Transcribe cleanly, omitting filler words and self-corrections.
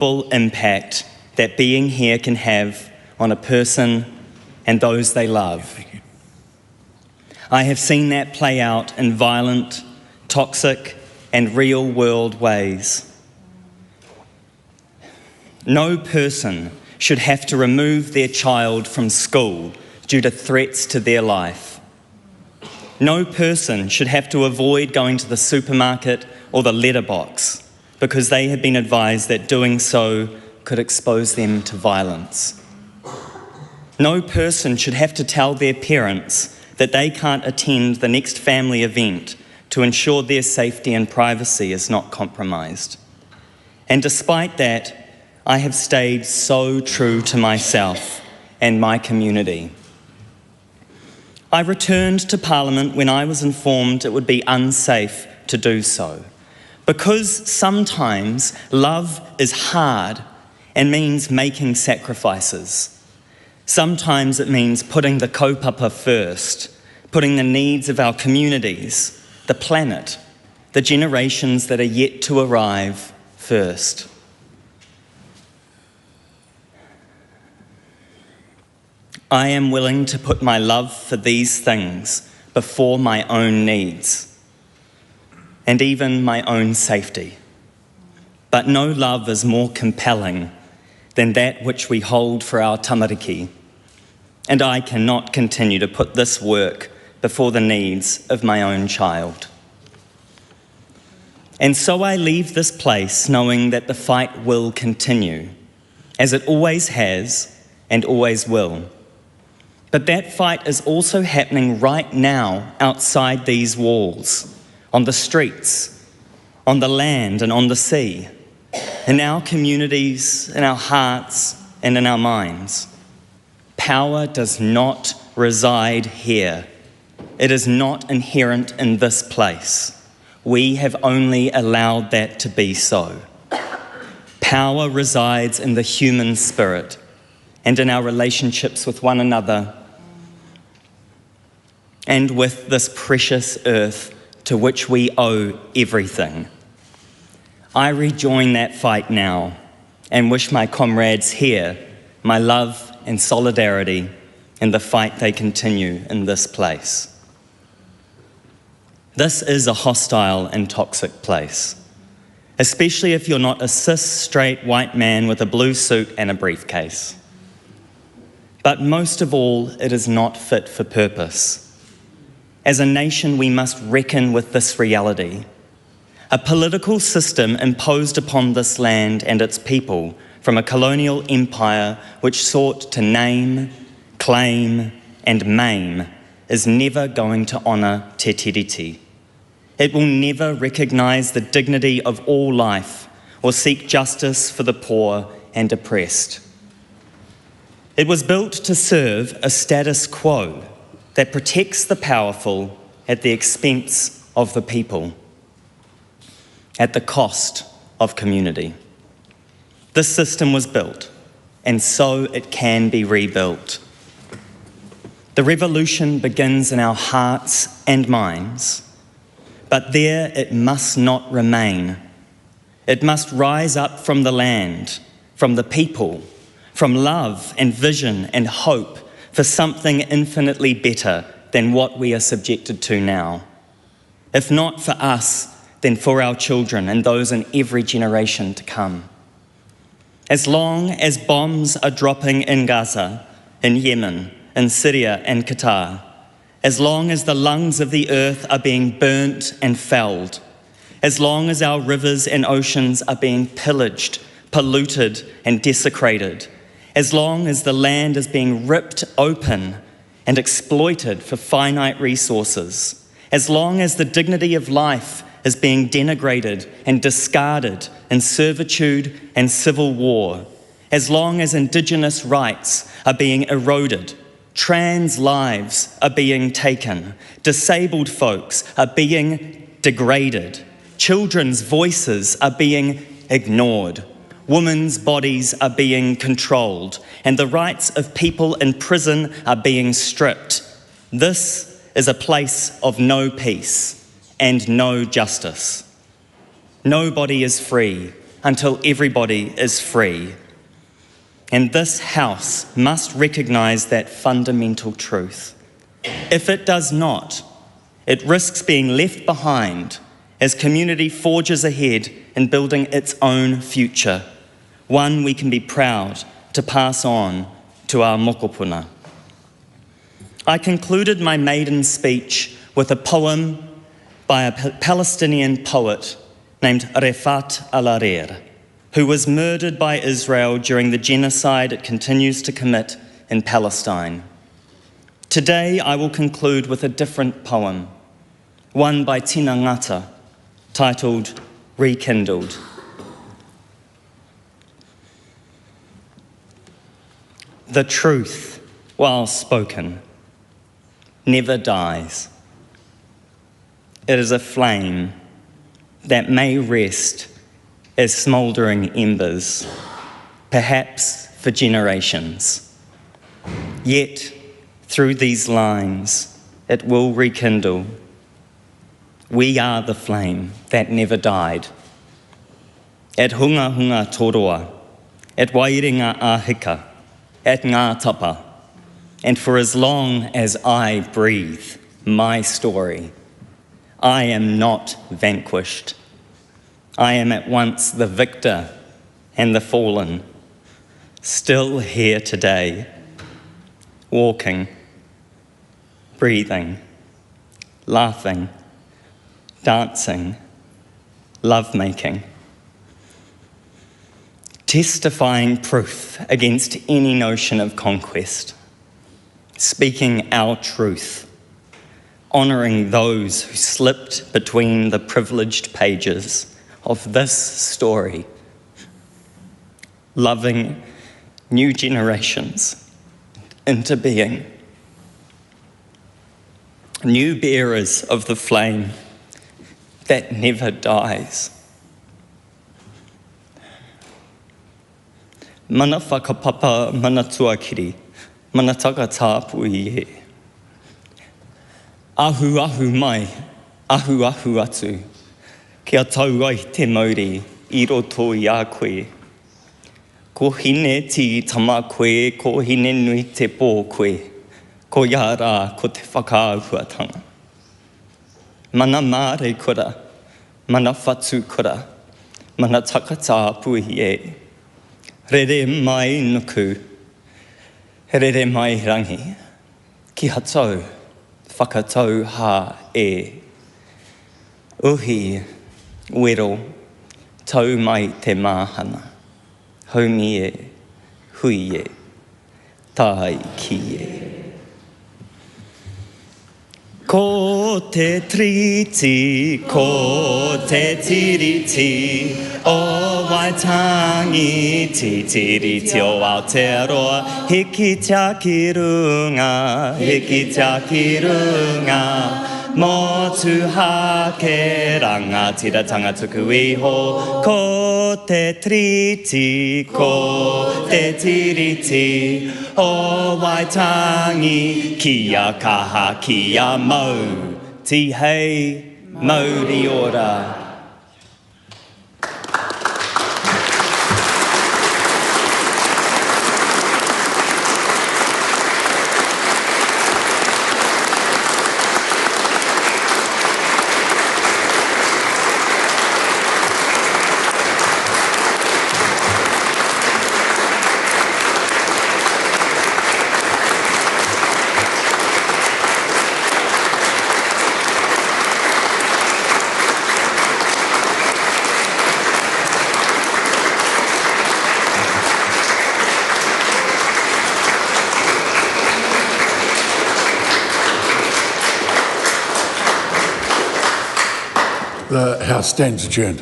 full impact that being here can have on a person and those they love. I have seen that play out in violent, toxic, and real-world ways. No person should have to remove their child from school due to threats to their life. No person should have to avoid going to the supermarket or the letterbox because they have been advised that doing so could expose them to violence. No person should have to tell their parents that they can't attend the next family event to ensure their safety and privacy is not compromised. And despite that, I have stayed so true to myself and my community. I returned to Parliament when I was informed it would be unsafe to do so, because sometimes love is hard and means making sacrifices. Sometimes it means putting the kaupapa first, putting the needs of our communities, the planet, the generations that are yet to arrive first. I am willing to put my love for these things before my own needs and even my own safety. But no love is more compelling than that which we hold for our tamariki, and I cannot continue to put this work before the needs of my own child. And so I leave this place knowing that the fight will continue, as it always has and always will. But that fight is also happening right now outside these walls, on the streets, on the land and on the sea, in our communities, in our hearts and in our minds. Power does not reside here. It is not inherent in this place. We have only allowed that to be so. Power resides in the human spirit and in our relationships with one another and with this precious earth to which we owe everything. I rejoin that fight now and wish my comrades here my love and solidarity in the fight they continue in this place. This is a hostile and toxic place, especially if you're not a cis, straight, white man with a blue suit and a briefcase. But most of all, it is not fit for purpose. As a nation, we must reckon with this reality. A political system imposed upon this land and its people from a colonial empire which sought to name, claim, and maim is never going to honour te tiriti. It will never recognise the dignity of all life or seek justice for the poor and oppressed. It was built to serve a status quo that protects the powerful at the expense of the people, at the cost of community. This system was built, and so it can be rebuilt. The revolution begins in our hearts and minds, but there it must not remain. It must rise up from the land, from the people, from love and vision and hope for something infinitely better than what we are subjected to now. If not for us, then for our children and those in every generation to come. As long as bombs are dropping in Gaza, in Yemen, in Syria and Qatar, as long as the lungs of the earth are being burnt and felled, as long as our rivers and oceans are being pillaged, polluted and desecrated, as long as the land is being ripped open and exploited for finite resources, as long as the dignity of life is being denigrated and discarded in servitude and civil war, as long as Indigenous rights are being eroded, trans lives are being taken, disabled folks are being degraded, children's voices are being ignored, women's bodies are being controlled, and the rights of people in prison are being stripped. This is a place of no peace and no justice. Nobody is free until everybody is free. And this House must recognise that fundamental truth. If it does not, it risks being left behind as community forges ahead in building its own future, one we can be proud to pass on to our mokopuna. I concluded my maiden speech with a poem by a Palestinian poet named Refat al-Arir, who was murdered by Israel during the genocide it continues to commit in Palestine. Today I will conclude with a different poem, one by Tina Ngata, titled Rekindled. The truth, while spoken, never dies. It is a flame that may rest as smouldering embers, perhaps for generations. Yet, through these lines, it will rekindle. We are the flame that never died. At hunga hunga toroa, at wairinga ahika, at ngā tapa, and for as long as I breathe my story, I am not vanquished. I am at once the victor and the fallen, still here today, walking, breathing, laughing, dancing, lovemaking, testifying proof against any notion of conquest, speaking our truth, honouring those who slipped between the privileged pages of this story, loving new generations into being, new bearers of the flame that never dies. Mana whakapapa, mana tuakiri, mana takata pui e. Ahu ahu mai, ahu ahu atu. Kia tau ai te mauri, I roto I a koe. Ko hine ti tama koe, ko hine nui te pō koe. Ko ia rā, ko te whakaahuatanga. Mana māre kura, mana whatu kura, mana takata pui e. Rere mai nuku, rere mai rangi, ki hatau, whakatau ha e. Uhi, wero, tau mai te māhana, haumi e, hui e, tai ki e. Ko te triti, ko te tiriti, o Waitangi, ti tiriti o Aotearoa, hiki tia ki runga, hiki tia ki runga. Mō tuha ke ranga, tiratanga tuku iho, ko te triti, ko te tiriti, o Waitangi, kia kaha, kia mau, ti hei, mauri ora. The House stands adjourned.